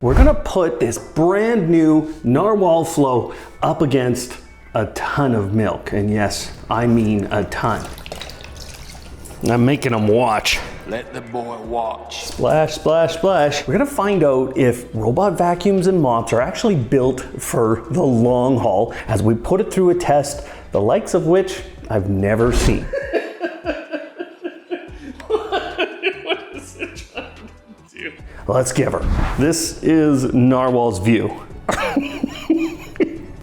We're gonna put this brand new Narwal Flow up against a ton of milk. And yes, I mean a ton. I'm making them watch. Let the boy watch. Splash, splash, splash. We're gonna find out if robot vacuums and mops are actually built for the long haul as we put it through a test, the likes of which I've never seen. What is it trying to do? Let's give her. This is Narwhal's view.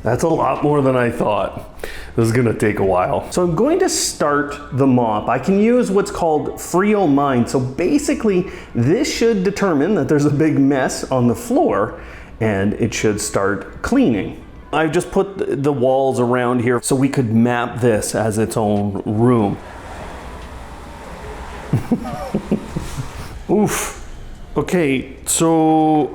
That's a lot more than I thought. This is gonna take a while. So I'm going to start the mop. I can use what's called Frio Mind. So basically, this should determine that there's a big mess on the floor and it should start cleaning. I've just put the walls around here so we could map this as its own room. Oof. Okay, so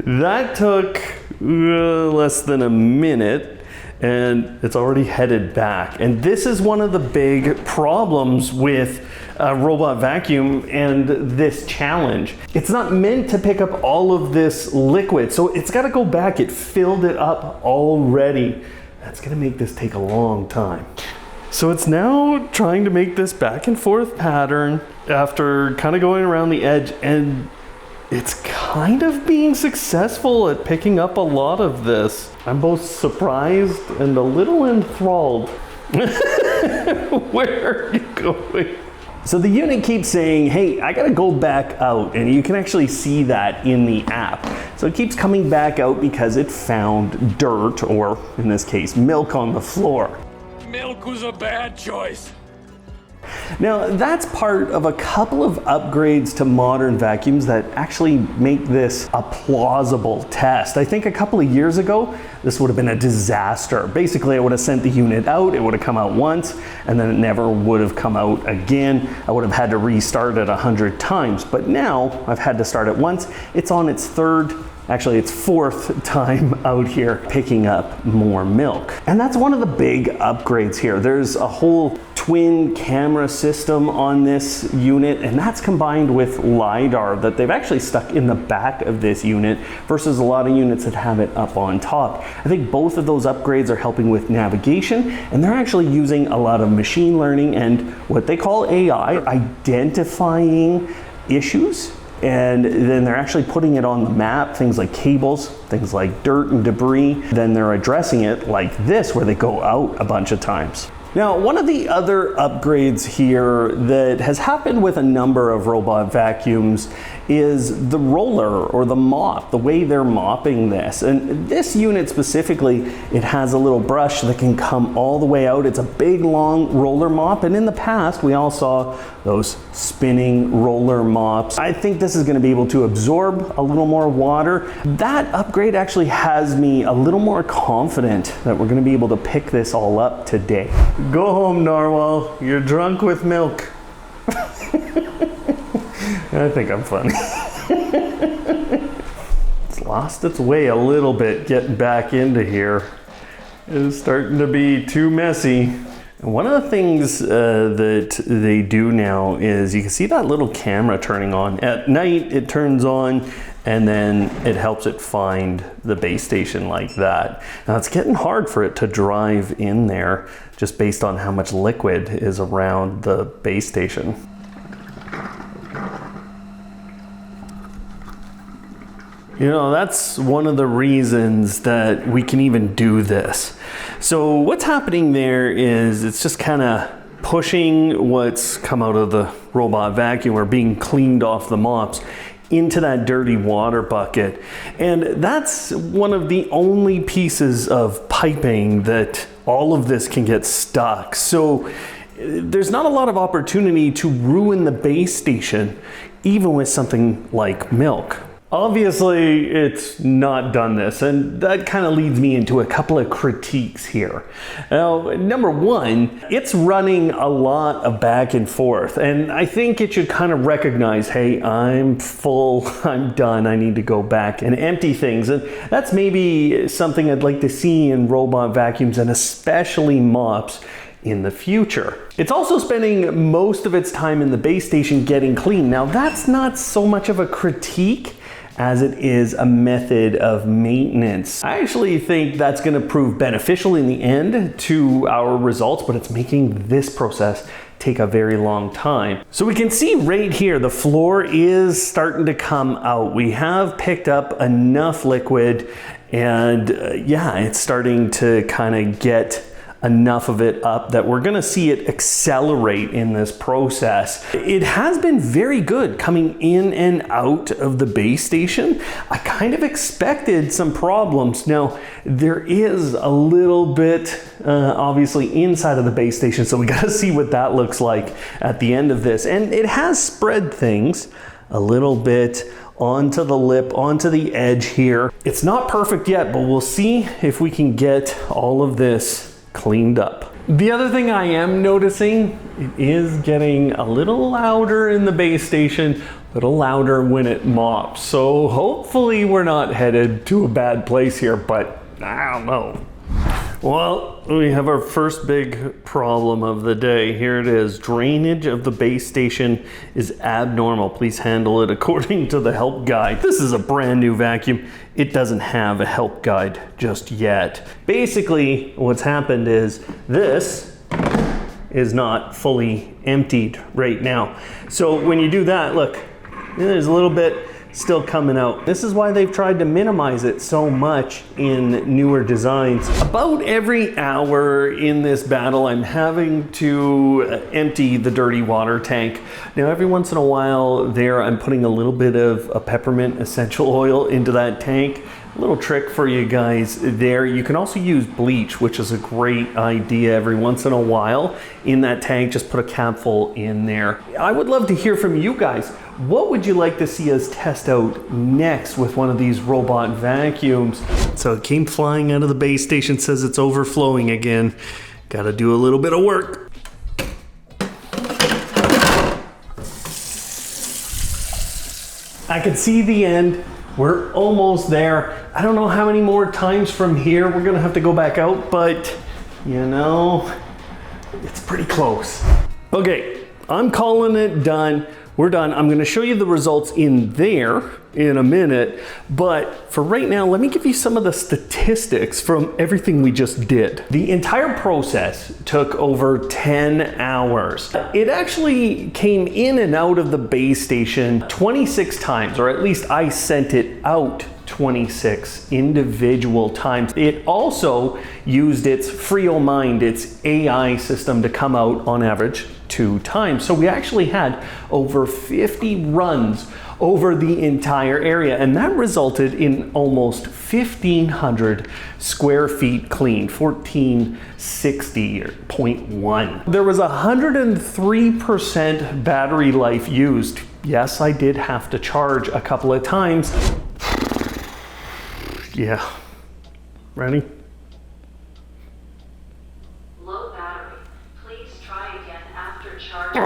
that took less than a minute and it's already headed back. And this is one of the big problems with a robot vacuum and this challenge. It's not meant to pick up all of this liquid, so it's got to go back. It filled it up already. That's gonna make this take a long time. So it's now trying to make this back and forth pattern after kind of going around the edge, and it's kind of being successful at picking up a lot of this. I'm both surprised and a little enthralled. Where are you going? So the unit keeps saying, hey, I gotta go back out, and you can actually see that in the app. So it keeps coming back out because it found dirt, or in this case, milk on the floor. Milk was a bad choice. Now, that's part of a couple of upgrades to modern vacuums that actually make this a plausible test. I think a couple of years ago, this would have been a disaster. Basically, I would have sent the unit out, it would have come out once, and then it never would have come out again. I would have had to restart it 100 times. But now, I've had to start it once. It's on its fourth time out here picking up more milk. And that's one of the big upgrades here. There's a whole twin camera system on this unit, and that's combined with LiDAR that they've actually stuck in the back of this unit versus a lot of units that have it up on top. I think both of those upgrades are helping with navigation, and they're actually using a lot of machine learning and what they call AI, identifying issues, and then they're actually putting it on the map, things like cables, things like dirt and debris. Then they're addressing it like this, where they go out a bunch of times. Now, one of the other upgrades here that has happened with a number of robot vacuums is the roller or the mop, the way they're mopping this. And this unit specifically, it has a little brush that can come all the way out. It's a big, long roller mop. And in the past, we all saw those spinning roller mops. I think this is going to be able to absorb a little more water. That upgrade actually has me a little more confident that we're going to be able to pick this all up today. Go home, Narwhal. You're drunk with milk. I think I'm funny. It's lost its way a little bit getting back into here. It's starting to be too messy. And one of the things that they do now is you can see that little camera turning on. At night it turns on and then it helps it find the base station like that. Now it's getting hard for it to drive in there just based on how much liquid is around the base station. You know, that's one of the reasons that we can even do this. So what's happening there is it's just kind of pushing what's come out of the robot vacuum or being cleaned off the mops into that dirty water bucket. And that's one of the only pieces of piping that all of this can get stuck. So there's not a lot of opportunity to ruin the base station, even with something like milk. Obviously, it's not done this, and that kind of leads me into a couple of critiques here. Now, number one, it's running a lot of back and forth, and I think it should kind of recognize, hey, I'm full, I'm done, I need to go back and empty things. And that's maybe something I'd like to see in robot vacuums, and especially mops, in the future. It's also spending most of its time in the base station getting clean. Now that's not so much of a critique as it is a method of maintenance. I actually think that's going to prove beneficial in the end to our results, but it's making this process take a very long time. So we can see right here, the floor is starting to come out. We have picked up enough liquid and yeah, it's starting to kind of get enough of it up that we're gonna see it accelerate in this process. It has been very good coming in and out of the base station. I kind of expected some problems. Now, there is a little bit obviously inside of the base station, so we gotta see what that looks like at the end of this. And it has spread things a little bit onto the lip, onto the edge here. It's not perfect yet, but we'll see if we can get all of this cleaned up. The other thing I am noticing, it is getting a little louder in the base station, a little louder when it mops. So hopefully we're not headed to a bad place here, but I don't know. Well, we have our first big problem of the day. Here it is. Drainage of the base station is abnormal. Please handle it according to the help guide. This is a brand new vacuum. It doesn't have a help guide just yet. Basically, what's happened is this is not fully emptied right now. So when you do that, look, there's a little bit still coming out. This is why they've tried to minimize it so much in newer designs. About every hour in this battle, I'm having to empty the dirty water tank. Now, every once in a while there, I'm putting a little bit of a peppermint essential oil into that tank. A little trick for you guys there. You can also use bleach, which is a great idea every once in a while in that tank. Just put a capful in there. I would love to hear from you guys. What would you like to see us test out next with one of these robot vacuums? So it came flying out of the base station, says it's overflowing again. Got to do a little bit of work. I can see the end. We're almost there. I don't know how many more times from here we're gonna have to go back out, but you know, it's pretty close. Okay, I'm calling it done. We're done. I'm gonna show you the results in there in a minute, but for right now, let me give you some of the statistics from everything we just did. The entire process took over 10 hours. It actually came in and out of the base station 26 times, or at least I sent it out 26 individual times. It also used its FreoMind, its AI system, to come out on average 2 times. So we actually had over 50 runs over the entire area, and that resulted in almost 1,500 square feet cleaned, 1460.1. There was 103% battery life used. Yes, I did have to charge a couple of times. Yeah. Ready? Low battery. Please try again after charging.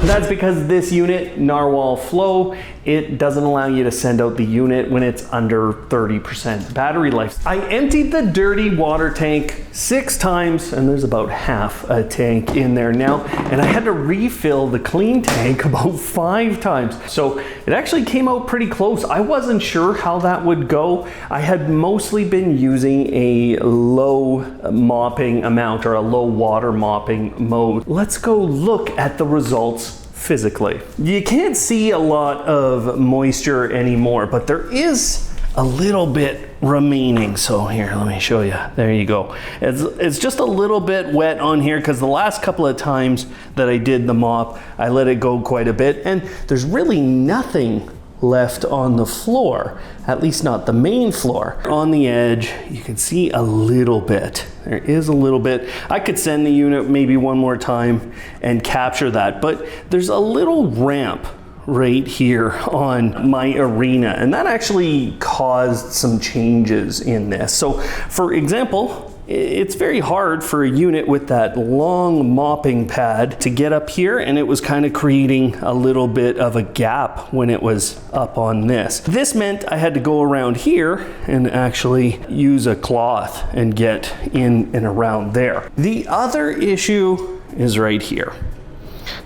That's because this unit, Narwal Flow, it doesn't allow you to send out the unit when it's under 30% battery life. I emptied the dirty water tank 6 times, and there's about half a tank in there now, and I had to refill the clean tank about 5 times. So it actually came out pretty close. I wasn't sure how that would go. I had mostly been using a low mopping amount, or a low water mopping mode. Let's go look at the results physically. You can't see a lot of moisture anymore, but there is a little bit remaining. So here, let me show you. There you go. It's just a little bit wet on here because the last couple of times that I did the mop, I let it go quite a bit, and there's really nothing left on the floor, at least not the main floor. On the edge, you can see a little bit. There is a little bit. I could send the unit maybe one more time and capture that, but there's a little ramp right here on my arena, and that actually caused some changes in this. So for example, it's very hard for a unit with that long mopping pad to get up here, and it was kind of creating a little bit of a gap when it was up on this. This meant I had to go around here and actually use a cloth and get in and around there. The other issue is right here.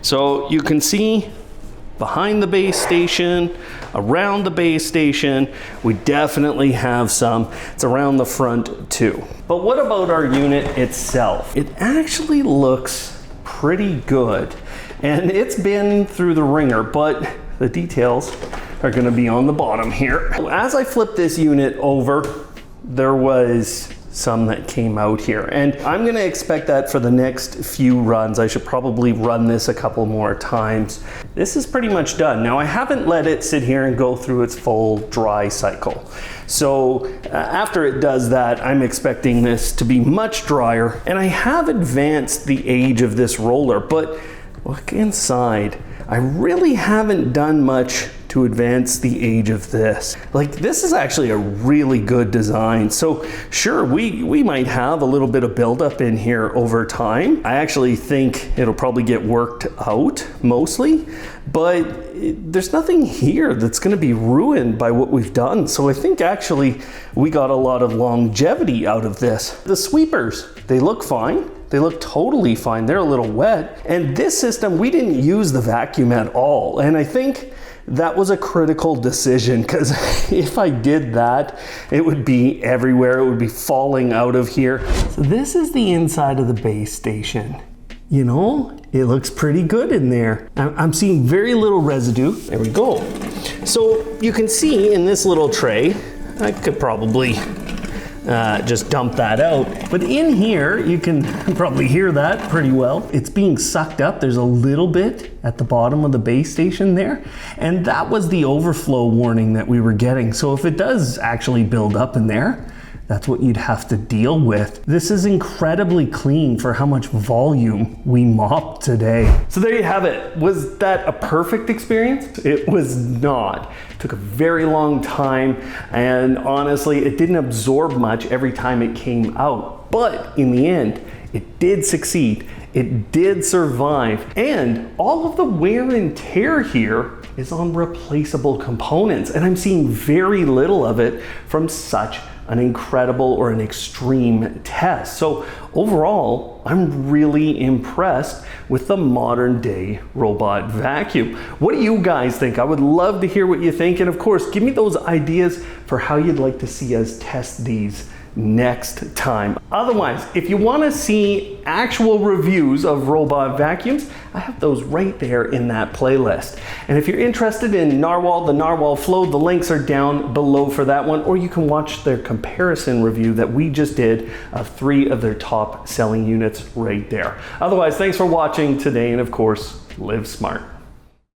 So you can see behind the base station, around the base station, we definitely have some. It's around the front too. But what about our unit itself? It actually looks pretty good. And it's been through the ringer, but the details are gonna be on the bottom here. As I flip this unit over, there was some that came out here, and I'm gonna expect that for the next few runs. I should probably run this a couple more times. This is pretty much done. Now I haven't let it sit here and go through its full dry cycle. So after it does that, I'm expecting this to be much drier, and I have advanced the age of this roller, but look inside. I really haven't done much to advance the age of this. Like, this is actually a really good design. So sure, we might have a little bit of buildup in here over time. I actually think it'll probably get worked out mostly, but there's nothing here that's gonna be ruined by what we've done. So I think actually we got a lot of longevity out of this. The sweepers, they look fine. They look totally fine. They're a little wet. And this system, we didn't use the vacuum at all. And I think that was a critical decision, because if I did that, it would be everywhere. It would be falling out of here. So this is the inside of the base station. You know, it looks pretty good in there. I'm seeing very little residue. There we go. So you can see in this little tray, I could probably just dump that out. But in here, you can probably hear that pretty well. It's being sucked up. There's a little bit at the bottom of the base station there. And that was the overflow warning that we were getting. So if it does actually build up in there, that's what you'd have to deal with. This is incredibly clean for how much volume we mopped today. So there you have it. Was that a perfect experience? It was not. It took a very long time, and honestly, it didn't absorb much every time it came out. But in the end, it did succeed. It did survive. And all of the wear and tear here is on replaceable components. And I'm seeing very little of it from such an incredible or an extreme test. So overall, I'm really impressed with the modern day robot vacuum. What do you guys think? I would love to hear what you think. And of course, give me those ideas for how you'd like to see us test these next time. Otherwise, if you want to see actual reviews of robot vacuums, I have those right there in that playlist. And if you're interested in Narwal, the Narwal Flow, the links are down below for that one, or you can watch their comparison review that we just did of 3 of their top selling units right there. Otherwise, thanks for watching today, and of course, live smart.